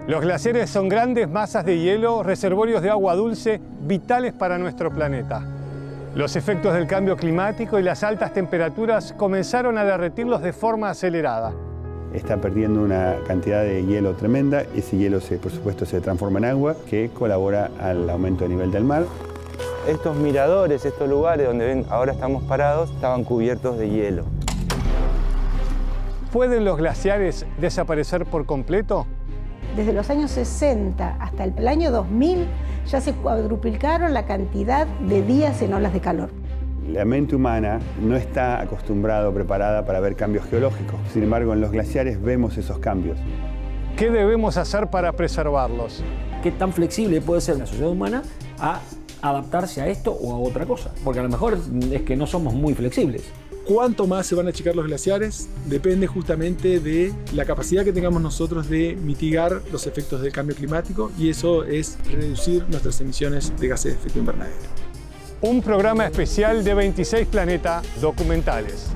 Los glaciares son grandes masas de hielo, reservorios de agua dulce, vitales para nuestro planeta. Los efectos del cambio climático y las altas temperaturas comenzaron a derretirlos de forma acelerada. Está perdiendo una cantidad de hielo tremenda. Ese hielo, por supuesto, se transforma en agua, que colabora al aumento del nivel del mar. Estos miradores, estos lugares donde ven ahora estamos parados, estaban cubiertos de hielo. ¿Pueden los glaciares desaparecer por completo? Desde los años 60 hasta el año 2000 ya se cuadruplicaron la cantidad de días en olas de calor. La mente humana no está acostumbrada o preparada para ver cambios geológicos. Sin embargo, en los glaciares vemos esos cambios. ¿Qué debemos hacer para preservarlos? ¿Qué tan flexible puede ser la sociedad humana a adaptarse a esto o a otra cosa? Porque a lo mejor es que no somos muy flexibles. ¿Cuánto más se van a achicar los glaciares? Depende justamente de la capacidad que tengamos nosotros de mitigar los efectos del cambio climático, y eso es reducir nuestras emisiones de gases de efecto invernadero. Un programa especial de 26 Planeta Documentales.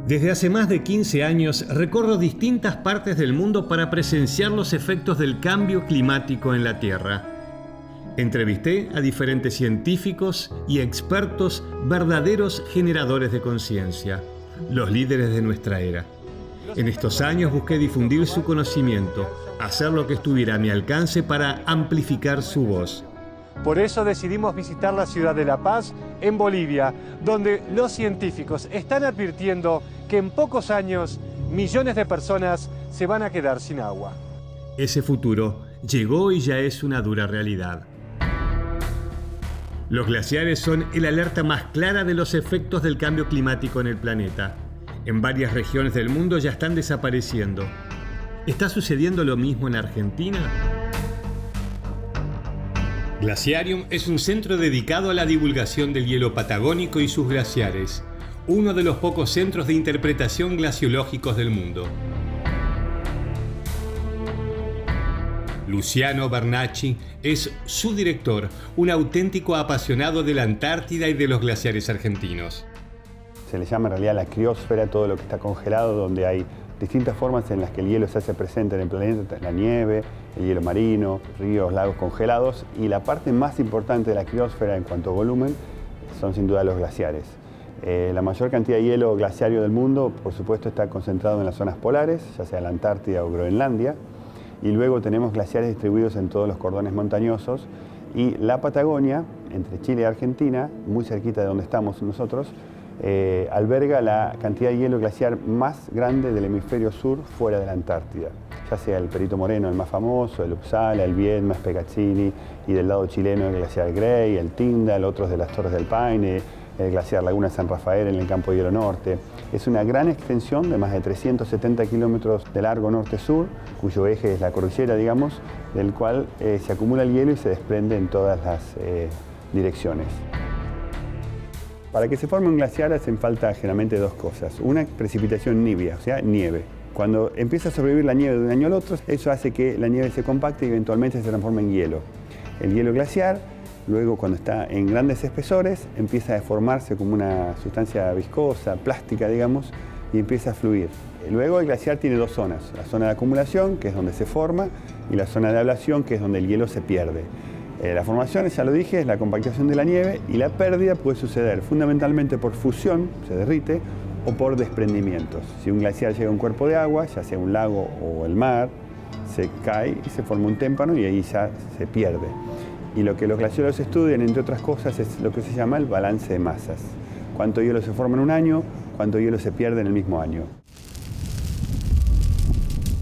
Desde hace más de 15 años recorro distintas partes del mundo para presenciar los efectos del cambio climático en la Tierra. Entrevisté a diferentes científicos y expertos, verdaderos generadores de conciencia, los líderes de nuestra era. En estos años busqué difundir su conocimiento, hacer lo que estuviera a mi alcance para amplificar su voz. Por eso decidimos visitar la ciudad de La Paz, en Bolivia, donde los científicos están advirtiendo que en pocos años millones de personas se van a quedar sin agua. Ese futuro llegó y ya es una dura realidad. Los glaciares son el alerta más clara de los efectos del cambio climático en el planeta. En varias regiones del mundo ya están desapareciendo. ¿Está sucediendo lo mismo en Argentina? Glaciarium es un centro dedicado a la divulgación del hielo patagónico y sus glaciares, uno de los pocos centros de interpretación glaciológicos del mundo. Luciano Bernacchi es su director, un auténtico apasionado de la Antártida y de los glaciares argentinos. Se le llama en realidad la criósfera, todo lo que está congelado, donde hay distintas formas en las que el hielo se hace presente en el planeta, la nieve, el hielo marino, ríos, lagos congelados, y la parte más importante de la criósfera en cuanto a volumen son sin duda los glaciares. La mayor cantidad de hielo glaciario del mundo, por supuesto, está concentrado en las zonas polares, ya sea la Antártida o Groenlandia, y luego tenemos glaciares distribuidos en todos los cordones montañosos, y la Patagonia, entre Chile y Argentina, muy cerquita de donde estamos nosotros, alberga la cantidad de hielo glaciar más grande del hemisferio sur fuera de la Antártida, ya sea el Perito Moreno, el más famoso, el Uppsala, el Viedma, el Specacini, y del lado chileno el glaciar Grey, el Tyndall, otros de las Torres del Paine, el glaciar Laguna San Rafael en el campo de hielo norte. Es una gran extensión de más de 370 kilómetros de largo norte-sur, cuyo eje es la cordillera, digamos, del cual se acumula el hielo y se desprende en todas las direcciones. Para que se forme un glaciar hacen falta generalmente dos cosas. Una, precipitación nibia, o sea, nieve. Cuando empieza a sobrevivir la nieve de un año al otro, eso hace que la nieve se compacte y eventualmente se transforme en hielo. El hielo glaciar, luego cuando está en grandes espesores, empieza a deformarse como una sustancia viscosa, plástica, digamos, y empieza a fluir. Luego el glaciar tiene dos zonas, la zona de acumulación, que es donde se forma, y la zona de ablación, que es donde el hielo se pierde. La formación, ya lo dije, es la compactación de la nieve, y la pérdida puede suceder fundamentalmente por fusión, se derrite, o por desprendimientos. Si un glaciar llega a un cuerpo de agua, ya sea un lago o el mar, se cae y se forma un témpano y ahí ya se pierde. Y lo que los glaciólogos estudian, entre otras cosas, es lo que se llama el balance de masas. Cuánto hielo se forma en un año, cuánto hielo se pierde en el mismo año.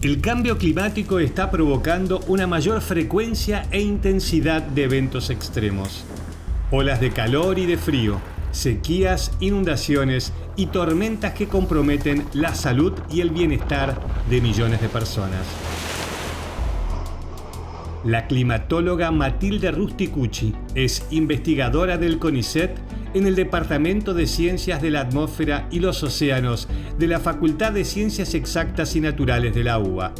El cambio climático está provocando una mayor frecuencia e intensidad de eventos extremos. Olas de calor y de frío, sequías, inundaciones y tormentas que comprometen la salud y el bienestar de millones de personas. La climatóloga Matilde Rusticucci es investigadora del CONICET en el Departamento de Ciencias de la Atmósfera y los Océanos de la Facultad de Ciencias Exactas y Naturales de la UBA.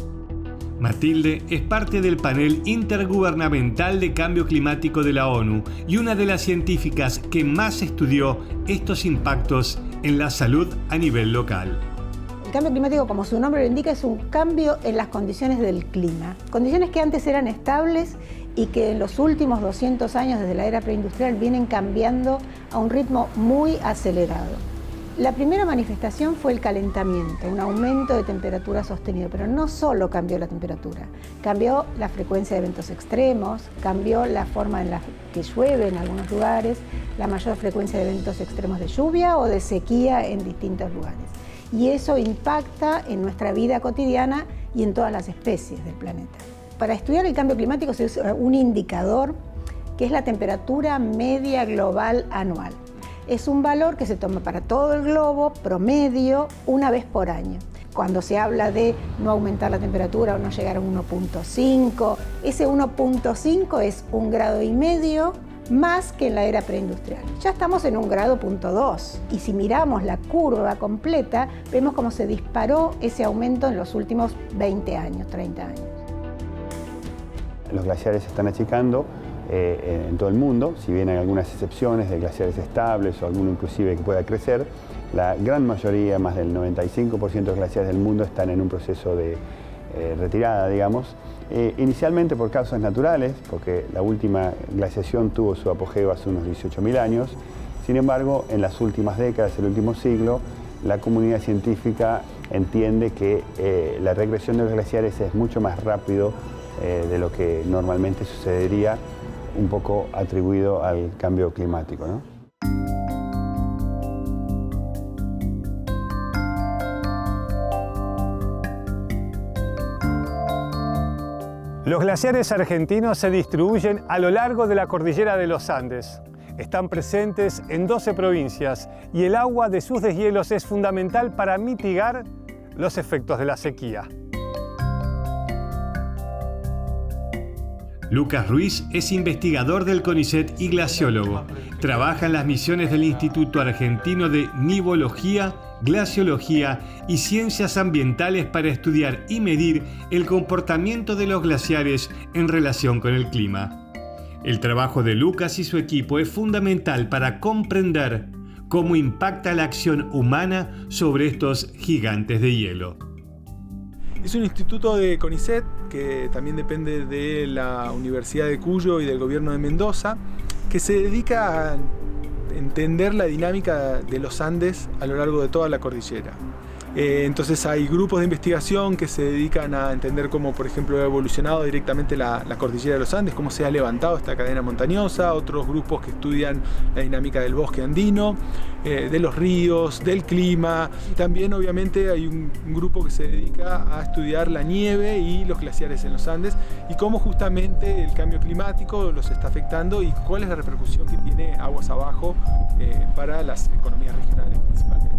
Matilde es parte del panel intergubernamental de cambio climático de la ONU y una de las científicas que más estudió estos impactos en la salud a nivel local. El cambio climático, como su nombre lo indica, es un cambio en las condiciones del clima. Condiciones que antes eran estables y que en los últimos 200 años desde la era preindustrial vienen cambiando a un ritmo muy acelerado. La primera manifestación fue el calentamiento, un aumento de temperatura sostenido, pero no solo cambió la temperatura, cambió la frecuencia de eventos extremos, cambió la forma en la que llueve en algunos lugares, la mayor frecuencia de eventos extremos de lluvia o de sequía en distintos lugares. Y eso impacta en nuestra vida cotidiana y en todas las especies del planeta. Para estudiar el cambio climático se usa un indicador que es la temperatura media global anual. Es un valor que se toma para todo el globo, promedio, una vez por año. Cuando se habla de no aumentar la temperatura o no llegar a 1.5, ese 1.5 es 1,5 grados más que en la era preindustrial. Ya estamos en 1,2 grados. Y si miramos la curva completa, vemos cómo se disparó ese aumento en los últimos 20 años, 30 años. Los glaciares se están achicando en todo el mundo, si bien hay algunas excepciones de glaciares estables o alguno inclusive que pueda crecer, la gran mayoría, más del 95% de los glaciares del mundo están en un proceso de retirada, digamos. Inicialmente por causas naturales, porque la última glaciación tuvo su apogeo hace unos 18.000 años. Sin embargo, en las últimas décadas, el último siglo, la comunidad científica entiende que la regresión de los glaciares es mucho más rápido de lo que normalmente sucedería, un poco atribuido al cambio climático, ¿no? Los glaciares argentinos se distribuyen a lo largo de la cordillera de los Andes. Están presentes en 12 provincias y el agua de sus deshielos es fundamental para mitigar los efectos de la sequía. Lucas Ruiz es investigador del CONICET y glaciólogo. Trabaja en las misiones del Instituto Argentino de Nivología, Glaciología y Ciencias Ambientales para estudiar y medir el comportamiento de los glaciares en relación con el clima. El trabajo de Lucas y su equipo es fundamental para comprender cómo impacta la acción humana sobre estos gigantes de hielo. Es un instituto de CONICET que también depende de la Universidad de Cuyo y del gobierno de Mendoza, que se dedica a entender la dinámica de los Andes a lo largo de toda la cordillera. Entonces hay grupos de investigación que se dedican a entender cómo, por ejemplo, ha evolucionado directamente la cordillera de los Andes, cómo se ha levantado esta cadena montañosa, otros grupos que estudian la dinámica del bosque andino, de los ríos, del clima, y también obviamente hay un grupo que se dedica a estudiar la nieve y los glaciares en los Andes y cómo justamente el cambio climático los está afectando y cuál es la repercusión que tiene aguas abajo para las economías regionales principalmente.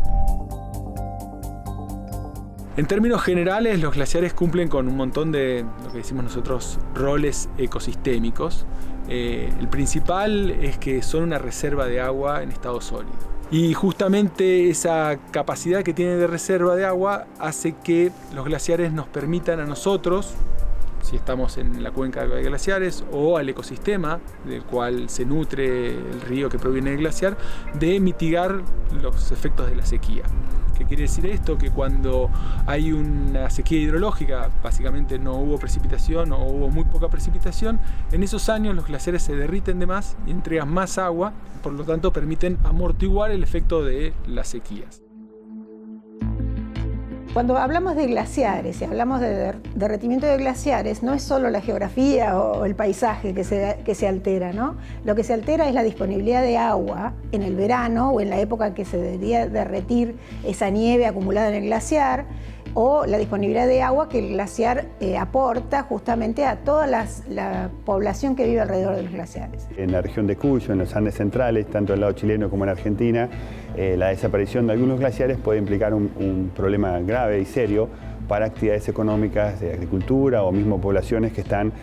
En términos generales, los glaciares cumplen con un montón de, lo que decimos nosotros, roles ecosistémicos. El principal es que son una reserva de agua en estado sólido. Y justamente esa capacidad que tienen de reserva de agua hace que los glaciares nos permitan a nosotros, si estamos en la cuenca de glaciares o al ecosistema del cual se nutre el río que proviene del glaciar, de mitigar los efectos de la sequía. ¿Qué quiere decir esto? Que cuando hay una sequía hidrológica, básicamente no hubo precipitación o hubo muy poca precipitación, en esos años los glaciares se derriten de más y entregan más agua, por lo tanto permiten amortiguar el efecto de las sequías. Cuando hablamos de glaciares y hablamos de derretimiento de glaciares, no es solo la geografía o el paisaje que se altera, ¿no? Lo que se altera es la disponibilidad de agua en el verano o en la época en que se debería derretir esa nieve acumulada en el glaciar, o la disponibilidad de agua que el glaciar aporta justamente a toda la población que vive alrededor de los glaciares. En la región de Cuyo, en los Andes centrales, tanto en el lado chileno como en Argentina, la desaparición de algunos glaciares puede implicar un problema grave y serio para actividades económicas de agricultura o mismo poblaciones que están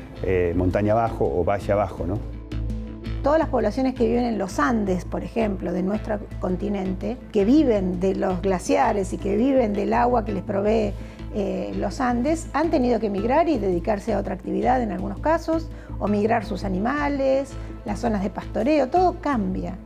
montaña abajo o valle abajo, ¿no? Todas las poblaciones que viven en los Andes, por ejemplo, de nuestro continente, que viven de los glaciares y que viven del agua que les provee los Andes han tenido que migrar y dedicarse a otra actividad en algunos casos, o migrar sus animales, las zonas de pastoreo, todo cambia.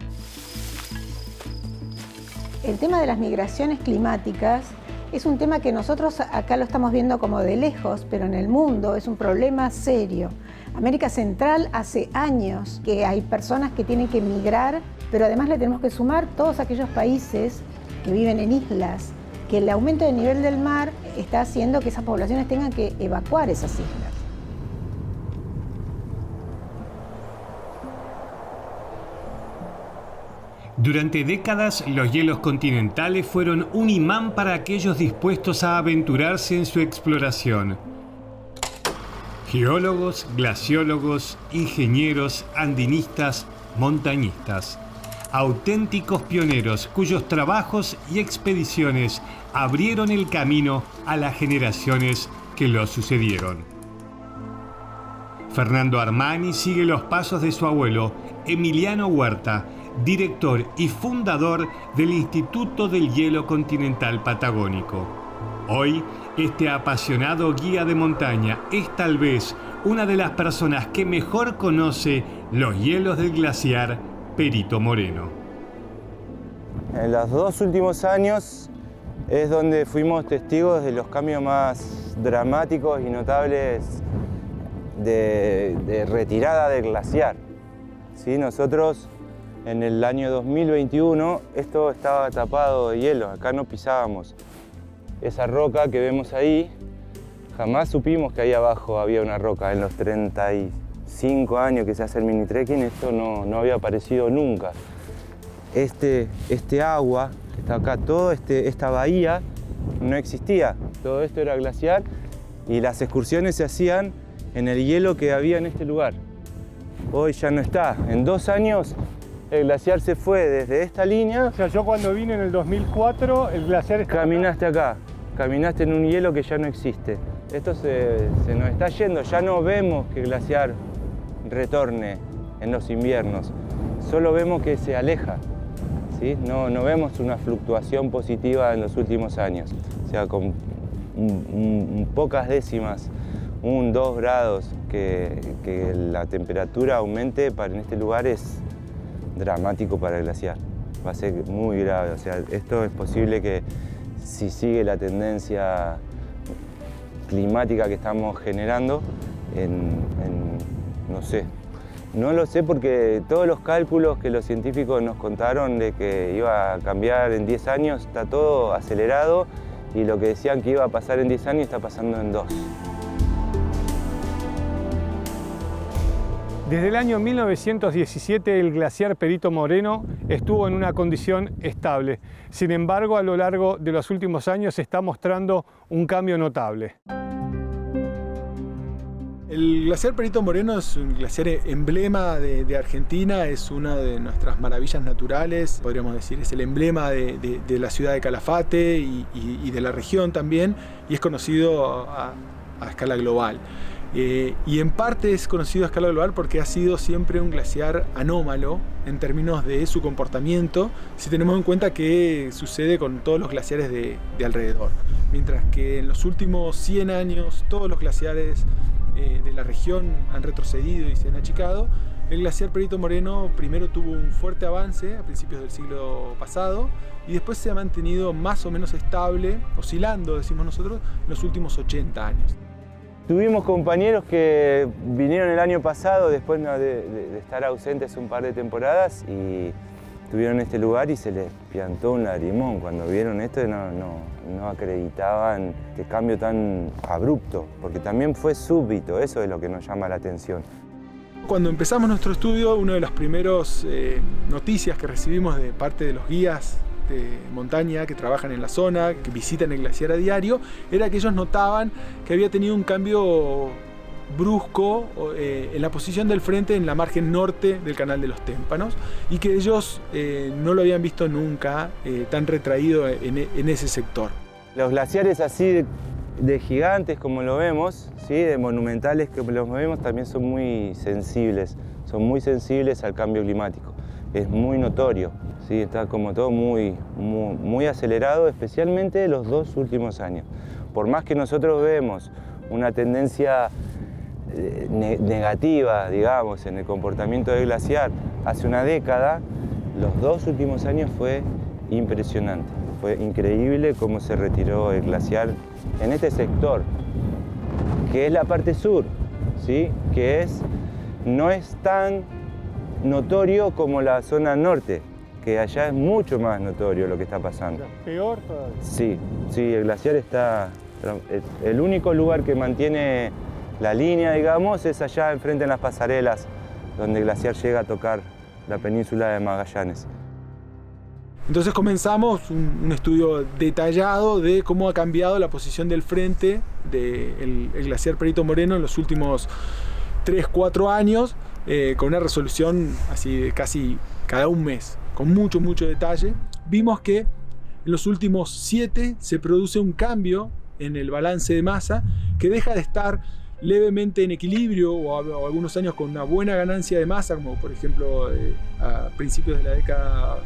El tema de las migraciones climáticas es un tema que nosotros acá lo estamos viendo como de lejos, pero en el mundo es un problema serio. América Central hace años que hay personas que tienen que migrar, pero además le tenemos que sumar todos aquellos países que viven en islas, que el aumento del nivel del mar está haciendo que esas poblaciones tengan que evacuar esas islas. Durante décadas, los hielos continentales fueron un imán para aquellos dispuestos a aventurarse en su exploración. Geólogos, glaciólogos, ingenieros, andinistas, montañistas. Auténticos pioneros cuyos trabajos y expediciones abrieron el camino a las generaciones que los sucedieron. Fernando Armani sigue los pasos de su abuelo, Emiliano Huerta, director y fundador del Instituto del Hielo Continental Patagónico. Hoy, este apasionado guía de montaña es tal vez una de las personas que mejor conoce los hielos del glaciar Perito Moreno. En los 2 últimos años es donde fuimos testigos de los cambios más dramáticos y notables de retirada del glaciar. ¿Sí? Nosotros en el año 2021 esto estaba tapado de hielo, acá no pisábamos. Esa roca que vemos ahí, jamás supimos que ahí abajo había una roca. En los 35 años que se hace el mini trekking esto no había aparecido nunca. Este agua que está acá, toda esta bahía no existía. Todo esto era glaciar y las excursiones se hacían en el hielo que había en este lugar. Hoy ya no está. En 2 años el glaciar se fue desde esta línea. O sea, yo cuando vine en el 2004, el glaciar estaba... Caminaste acá, caminaste en un hielo que ya no existe. Esto se nos está yendo, ya no vemos que el glaciar retorne en los inviernos, solo vemos que se aleja, ¿sí? No vemos una fluctuación positiva en los últimos años. O sea, con pocas décimas, 1, 2 grados, que la temperatura aumente en este lugar es dramático para el glaciar. Va a ser muy grave. O sea, esto es posible que si sigue la tendencia climática que estamos generando, no sé. No lo sé porque todos los cálculos que los científicos nos contaron de que iba a cambiar en 10 años, está todo acelerado y lo que decían que iba a pasar en 10 años está pasando en 2. Desde el año 1917 el glaciar Perito Moreno estuvo en una condición estable. Sin embargo, a lo largo de los últimos años se está mostrando un cambio notable. El glaciar Perito Moreno es un glaciar emblema de Argentina, es una de nuestras maravillas naturales, podríamos decir, es el emblema de la ciudad de Calafate y de la región también, y es conocido a escala global. Y en parte es conocido a escala global porque ha sido siempre un glaciar anómalo en términos de su comportamiento, si tenemos en cuenta que sucede con todos los glaciares de alrededor. Mientras que en los últimos 100 años todos los glaciares de la región han retrocedido y se han achicado, el glaciar Perito Moreno primero tuvo un fuerte avance a principios del siglo pasado y después se ha mantenido más o menos estable, oscilando, decimos nosotros, en los últimos 80 años. Tuvimos compañeros que vinieron el año pasado después de estar ausentes un par de temporadas y tuvieron este lugar y se les piantó un lagrimón. Cuando vieron esto no acreditaban este cambio tan abrupto, porque también fue súbito, eso es lo que nos llama la atención. Cuando empezamos nuestro estudio, una de las primeras noticias que recibimos de parte de los guías de montaña que trabajan en la zona, que visitan el glaciar a diario, era que ellos notaban que había tenido un cambio brusco en la posición del frente en la margen norte del Canal de los Témpanos y que ellos no lo habían visto nunca tan retraído en ese sector. Los glaciares así de gigantes como lo vemos, ¿sí? De monumentales que los vemos, también son muy sensibles al cambio climático. Es muy notorio, ¿sí? Está como todo muy acelerado, especialmente los 2 últimos años. Por más que nosotros vemos una tendencia negativa, digamos, en el comportamiento del glaciar hace una década, los 2 últimos años fue impresionante. Fue increíble cómo se retiró el glaciar en este sector, que es la parte sur, ¿sí? Que no es tan notorio como la zona norte, que allá es mucho más notorio lo que está pasando. ¿Peor todavía? Sí, el glaciar está... El único lugar que mantiene la línea, digamos, es allá enfrente en las pasarelas, donde el glaciar llega a tocar la península de Magallanes. Entonces comenzamos un estudio detallado de cómo ha cambiado la posición del frente del glaciar Perito Moreno en los últimos 3-4 años, con una resolución así de casi cada un mes, con mucho detalle. Vimos que en los últimos 7 se produce un cambio en el balance de masa que deja de estar levemente en equilibrio o algunos años con una buena ganancia de masa, como por ejemplo a principios de la década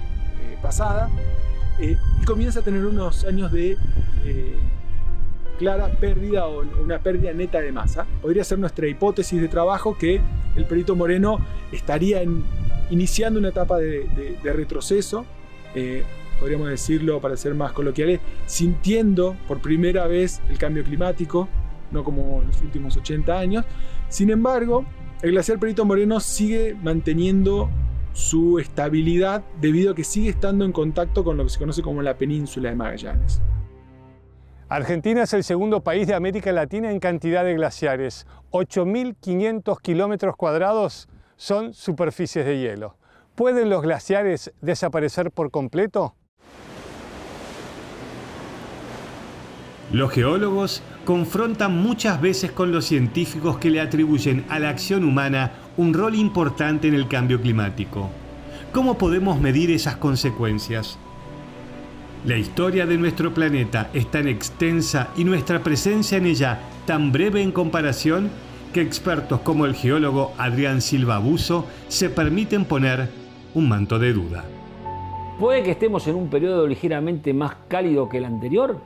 pasada, y comienza a tener unos años de clara pérdida o una pérdida neta de masa. Podría ser nuestra hipótesis de trabajo que el Perito Moreno estaría iniciando una etapa de retroceso, podríamos decirlo para ser más coloquiales, sintiendo por primera vez el cambio climático, no como en los últimos 80 años. Sin embargo, el glaciar Perito Moreno sigue manteniendo su estabilidad debido a que sigue estando en contacto con lo que se conoce como la península de Magallanes. Argentina es el segundo país de América Latina en cantidad de glaciares. 8.500 kilómetros cuadrados son superficies de hielo. ¿Pueden los glaciares desaparecer por completo? Los geólogos confrontan muchas veces con los científicos que le atribuyen a la acción humana un rol importante en el cambio climático. ¿Cómo podemos medir esas consecuencias? La historia de nuestro planeta es tan extensa y nuestra presencia en ella tan breve en comparación que expertos como el geólogo Adrián Silva Buso se permiten poner un manto de duda. ¿Puede que estemos en un periodo ligeramente más cálido que el anterior?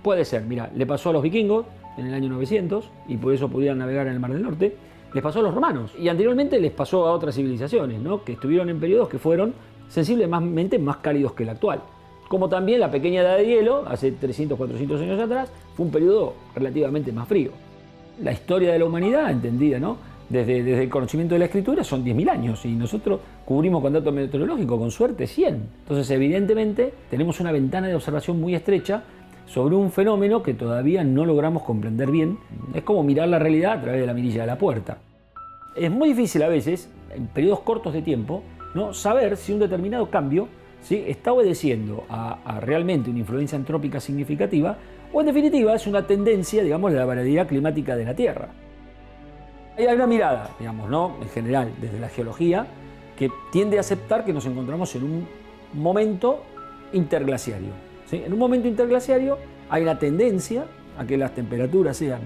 Puede ser. Mira, le pasó a los vikingos en el año 900 y por eso podían navegar en el Mar del Norte. Les pasó a los romanos y anteriormente les pasó a otras civilizaciones, ¿no? Que estuvieron en periodos que fueron sensiblemente más cálidos que el actual. Como también la pequeña edad de hielo, hace 300, 400 años atrás, fue un periodo relativamente más frío. La historia de la humanidad, entendida, ¿no? Desde el conocimiento de la escritura, son 10.000 años y nosotros cubrimos con datos meteorológicos, con suerte, 100. Entonces, evidentemente, tenemos una ventana de observación muy estrecha sobre un fenómeno que todavía no logramos comprender bien. Es como mirar la realidad a través de la mirilla de la puerta. Es muy difícil a veces, en periodos cortos de tiempo, ¿no? Saber si un determinado cambio, ¿sí?, está obedeciendo a realmente una influencia antrópica significativa o en definitiva es una tendencia, digamos, de la variabilidad climática de la Tierra. Hay una mirada, digamos, ¿no?, en general, desde la geología, que tiende a aceptar que nos encontramos en un momento interglaciario, ¿sí? En un momento interglaciario hay una tendencia a que las temperaturas sean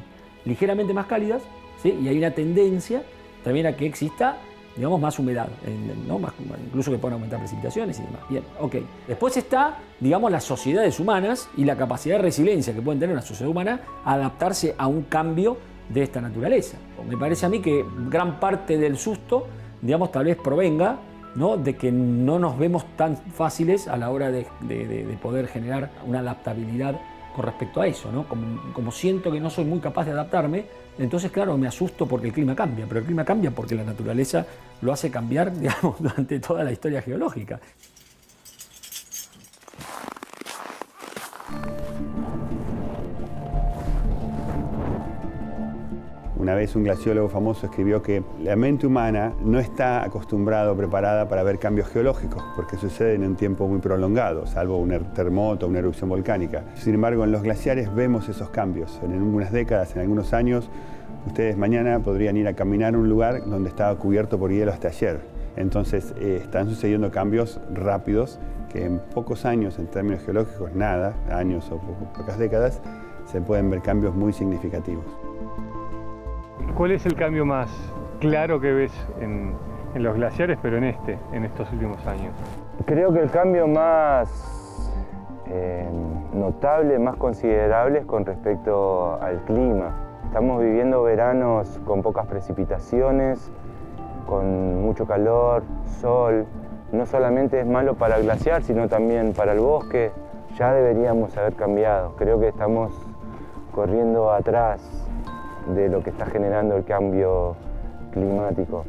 ligeramente más cálidas, ¿sí? Y hay una tendencia también a que exista, digamos, más humedad, ¿no? Incluso que puedan aumentar precipitaciones y demás. Bien, ok. Después está, digamos, las sociedades humanas y la capacidad de resiliencia que pueden tener una sociedad humana a adaptarse a un cambio de esta naturaleza. Me parece a mí que gran parte del susto, digamos, tal vez provenga, ¿no?, de que no nos vemos tan fáciles a la hora de poder generar una adaptabilidad con respecto a eso, ¿no? Como siento que no soy muy capaz de adaptarme, entonces, claro, me asusto porque el clima cambia, pero el clima cambia porque la naturaleza lo hace cambiar, digamos, durante toda la historia geológica. Una vez un glaciólogo famoso escribió que la mente humana no está acostumbrada o preparada para ver cambios geológicos, porque suceden en un tiempo muy prolongado, salvo un terremoto o una erupción volcánica. Sin embargo, en los glaciares vemos esos cambios. En algunas décadas, en algunos años, ustedes mañana podrían ir a caminar a un lugar donde estaba cubierto por hielo hasta ayer. Entonces, están sucediendo cambios rápidos que en pocos años, en términos geológicos, nada, años o pocas décadas, se pueden ver cambios muy significativos. ¿Cuál es el cambio más claro que ves en los glaciares, pero en estos últimos años? Creo que el cambio más notable, más considerable es con respecto al clima. Estamos viviendo veranos con pocas precipitaciones, con mucho calor, sol. No solamente es malo para el glaciar, sino también para el bosque. Ya deberíamos haber cambiado. Creo que estamos corriendo atrás de lo que está generando el cambio climático.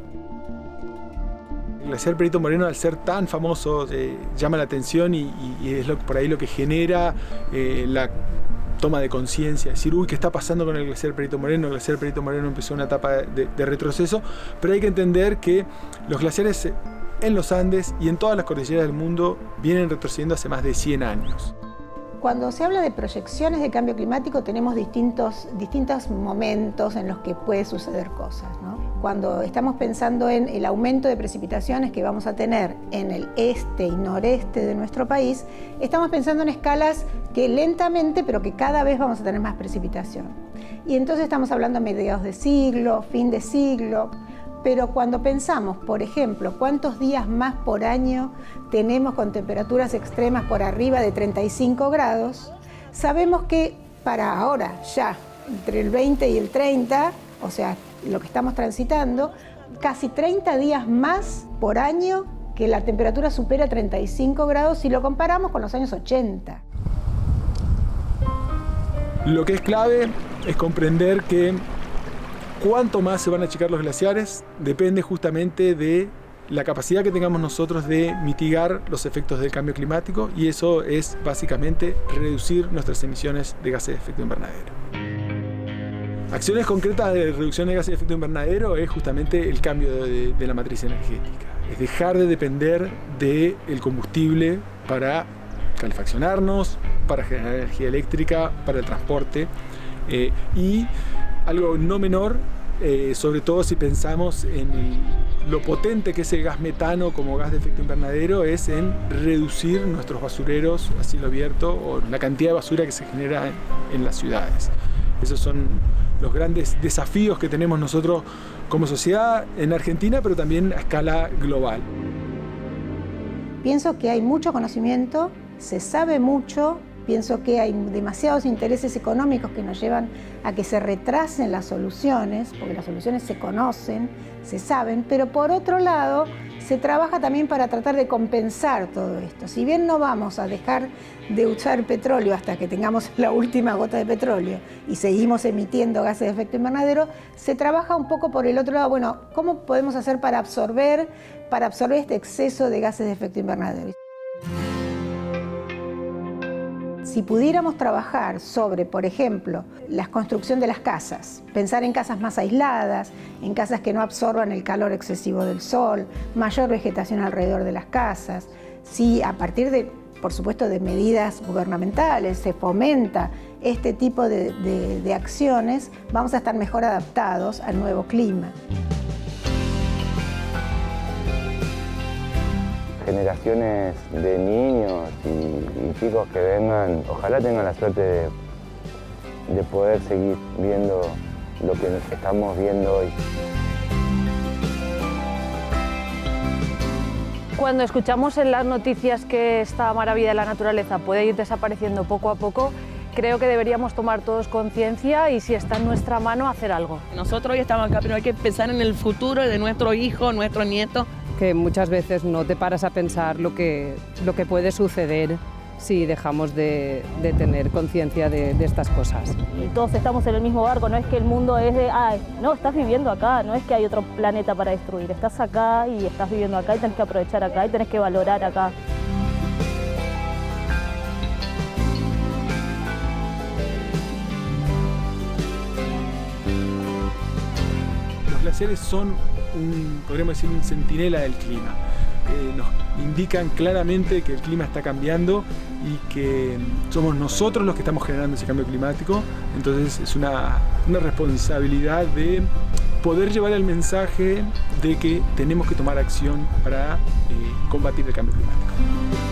El glaciar Perito Moreno, al ser tan famoso, llama la atención y es por ahí lo que genera la toma de conciencia, decir, uy, ¿qué está pasando con el glaciar Perito Moreno? El glaciar Perito Moreno empezó una etapa de retroceso, pero hay que entender que los glaciares en los Andes y en todas las cordilleras del mundo vienen retrocediendo hace más de 100 años. Cuando se habla de proyecciones de cambio climático tenemos distintos momentos en los que puede suceder cosas, ¿no? Cuando estamos pensando en el aumento de precipitaciones que vamos a tener en el este y noreste de nuestro país, estamos pensando en escalas que lentamente, pero que cada vez vamos a tener más precipitación. Y entonces estamos hablando a mediados de siglo, fin de siglo. Pero cuando pensamos, por ejemplo, cuántos días más por año tenemos con temperaturas extremas por arriba de 35 grados, sabemos que para ahora, ya, entre el 20 y el 30, o sea, lo que estamos transitando, casi 30 días más por año que la temperatura supera 35 grados si lo comparamos con los años 80. Lo que es clave es comprender que cuánto más se van a achicar los glaciares depende justamente de la capacidad que tengamos nosotros de mitigar los efectos del cambio climático, y eso es básicamente reducir nuestras emisiones de gases de efecto invernadero. Acciones concretas de reducción de gases de efecto invernadero es justamente el cambio de la matriz energética. Es dejar de depender del combustible para calefaccionarnos, para generar energía eléctrica, para el transporte y algo no menor, sobre todo si pensamos en lo potente que es el gas metano como gas de efecto invernadero, es en reducir nuestros basureros a cielo abierto o la cantidad de basura que se genera en las ciudades. Esos son los grandes desafíos que tenemos nosotros como sociedad en Argentina, pero también a escala global. Pienso que hay mucho conocimiento, se sabe mucho. Pienso que hay demasiados intereses económicos que nos llevan a que se retrasen las soluciones, porque las soluciones se conocen, se saben, pero por otro lado se trabaja también para tratar de compensar todo esto. Si bien no vamos a dejar de usar petróleo hasta que tengamos la última gota de petróleo y seguimos emitiendo gases de efecto invernadero, se trabaja un poco por el otro lado. Bueno, ¿cómo podemos hacer para absorber este exceso de gases de efecto invernadero? Si pudiéramos trabajar sobre, por ejemplo, la construcción de las casas, pensar en casas más aisladas, en casas que no absorban el calor excesivo del sol, mayor vegetación alrededor de las casas, si a partir de, por supuesto, de medidas gubernamentales se fomenta este tipo de acciones, vamos a estar mejor adaptados al nuevo clima. Generaciones de niños y chicos que vengan, ojalá tengan la suerte de poder seguir viendo lo que estamos viendo hoy. Cuando escuchamos en las noticias que esta maravilla de la naturaleza puede ir desapareciendo poco a poco, creo que deberíamos tomar todos conciencia y, si está en nuestra mano, hacer algo. Nosotros hoy estamos acá, pero hay que pensar en el futuro de nuestro hijo, nuestro nieto. Que muchas veces no te paras a pensar lo que puede suceder si dejamos de tener conciencia de estas cosas. Y todos estamos en el mismo barco, no es que el mundo es de, no, estás viviendo acá, no es que hay otro planeta para destruir, estás acá y estás viviendo acá y tenés que aprovechar acá y tenés que valorar acá. Los glaciares son podríamos decir, un centinela del clima. Nos indican claramente que el clima está cambiando y que somos nosotros los que estamos generando ese cambio climático. Entonces es una responsabilidad de poder llevar el mensaje de que tenemos que tomar acción para combatir el cambio climático.